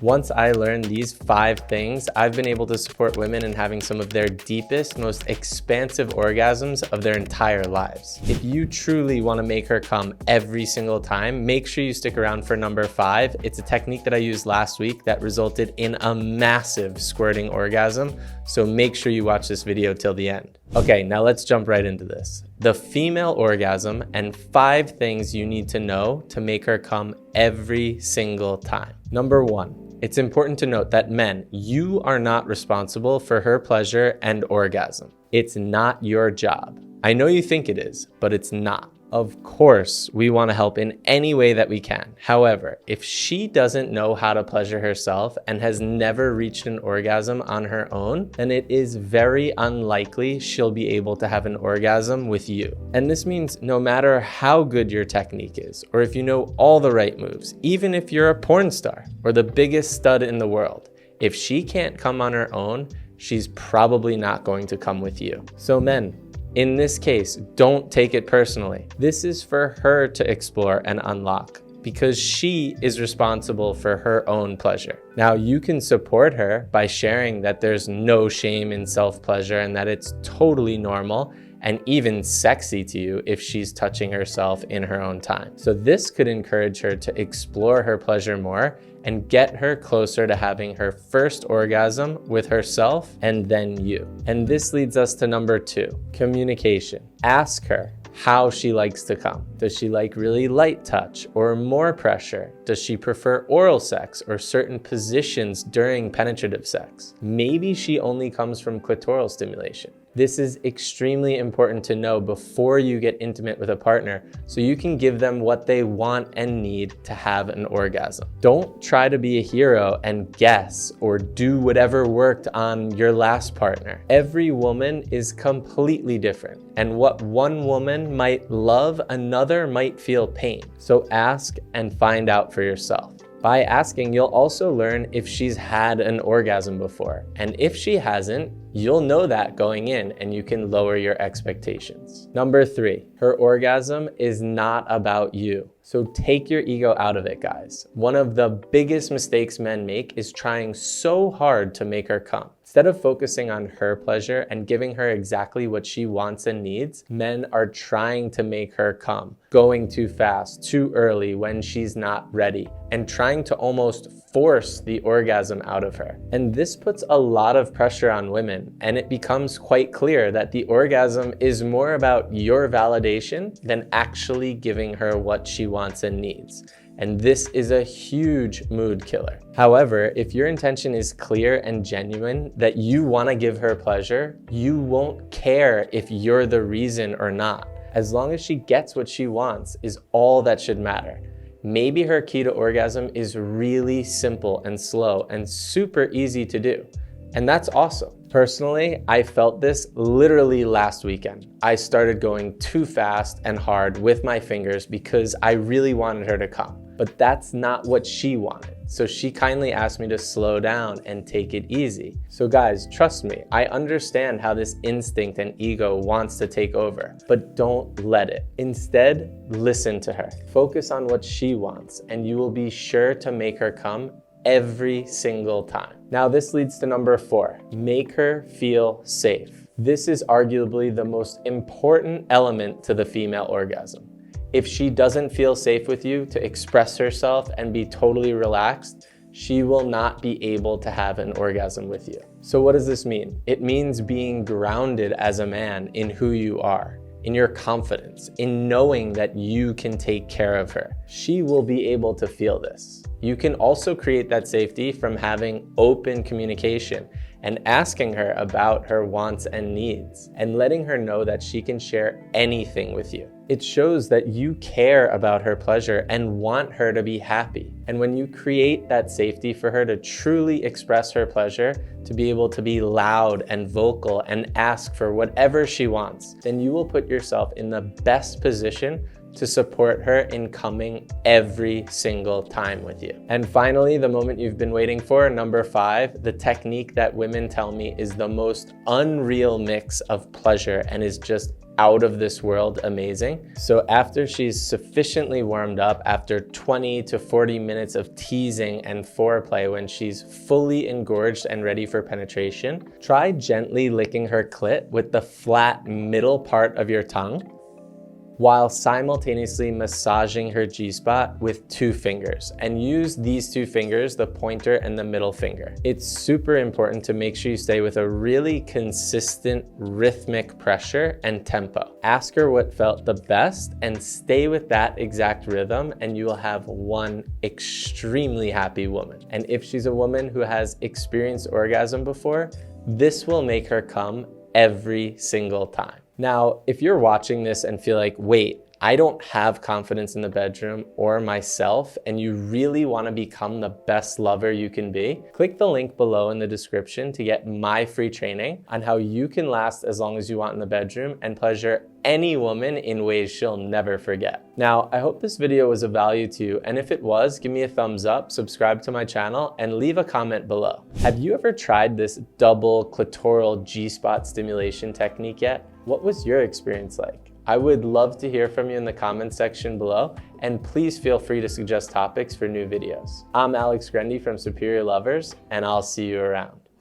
Once I learned these 5 things, I've been able to support women in having some of their deepest, most expansive orgasms of their entire lives. If you truly want to make her come every single time, make sure you stick around for number 5. It's a technique that I used last week that resulted in a massive squirting orgasm, so make sure you watch this video till the end. Okay, now let's jump right into this. The female orgasm and 5 things you need to know to make her come every single time. Number 1. It's important to note that men, you are not responsible for her pleasure and orgasm. It's not your job. I know you think it is, but it's not. Of course, we want to help in any way that we can. However, if she doesn't know how to pleasure herself and has never reached an orgasm on her own, then it is very unlikely she'll be able to have an orgasm with you. And this means no matter how good your technique is, or if you know all the right moves, even if you're a porn star or the biggest stud in the world, if she can't come on her own, she's probably not going to come with you. So men, in this case, don't take it personally. This is for her to explore and unlock because she is responsible for her own pleasure. Now, you can support her by sharing that there's no shame in self-pleasure and that it's totally normal and even sexy to you if she's touching herself in her own time. So this could encourage her to explore her pleasure more and get her closer to having her first orgasm with herself and then you. And this leads us to number 2, communication. Ask her how she likes to come. Does she like really light touch or more pressure? Does she prefer oral sex or certain positions during penetrative sex? Maybe she only comes from clitoral stimulation. This is extremely important to know before you get intimate with a partner so you can give them what they want and need to have an orgasm. Don't try to be a hero and guess or do whatever worked on your last partner. Every woman is completely different, and what one woman might love, another might feel pain. So ask and find out for yourself. By asking, you'll also learn if she's had an orgasm before. And if she hasn't, you'll know that going in and you can lower your expectations. Number 3, her orgasm is not about you. So take your ego out of it, guys. One of the biggest mistakes men make is trying so hard to make her come. Instead of focusing on her pleasure and giving her exactly what she wants and needs, men are trying to make her come, going too fast, too early when she's not ready, and trying to almost force the orgasm out of her. And this puts a lot of pressure on women, and it becomes quite clear that the orgasm is more about your validation than actually giving her what she wants and needs. And this is a huge mood killer. However, if your intention is clear and genuine that you want to give her pleasure, you won't care if you're the reason or not. As long as she gets what she wants is all that should matter. Maybe her key to orgasm is really simple and slow and super easy to do. And that's awesome. Personally, I felt this literally last weekend. I started going too fast and hard with my fingers because I really wanted her to come. But that's not what she wanted. So she kindly asked me to slow down and take it easy. So guys, trust me, I understand how this instinct and ego wants to take over, but don't let it. Instead, listen to her. Focus on what she wants, and you will be sure to make her come every single time. Now this leads to number 4, make her feel safe. This is arguably the most important element to the female orgasm. If she doesn't feel safe with you to express herself and be totally relaxed, she will not be able to have an orgasm with you. So what does this mean? It means being grounded as a man in who you are, in your confidence, in knowing that you can take care of her. She will be able to feel this. You can also create that safety from having open communication and asking her about her wants and needs and letting her know that she can share anything with you. It shows that you care about her pleasure and want her to be happy. And when you create that safety for her to truly express her pleasure, to be able to be loud and vocal and ask for whatever she wants, then you will put yourself in the best position to support her in coming every single time with you. And finally, the moment you've been waiting for, number 5, the technique that women tell me is the most unreal mix of pleasure and is just out of this world amazing. So after she's sufficiently warmed up, after 20 to 40 minutes of teasing and foreplay, when she's fully engorged and ready for penetration, try gently licking her clit with the flat middle part of your tongue, while simultaneously massaging her G-spot with 2 fingers, and use these 2 fingers, the pointer and the middle finger. It's super important to make sure you stay with a really consistent rhythmic pressure and tempo. Ask her what felt the best and stay with that exact rhythm, and you will have one extremely happy woman. And if she's a woman who has experienced orgasm before, this will make her come every single time. Now, if you're watching this and feel like, wait, I don't have confidence in the bedroom or myself, and you really want to become the best lover you can be, click the link below in the description to get my free training on how you can last as long as you want in the bedroom and pleasure any woman in ways she'll never forget. Now, I hope this video was of value to you, and if it was, give me a thumbs up, subscribe to my channel, and leave a comment below. Have you ever tried this double clitoral G-spot stimulation technique yet? What was your experience like? I would love to hear from you in the comments section below, and please feel free to suggest topics for new videos. I'm Alex Grendy from Superior Lovers, and I'll see you around.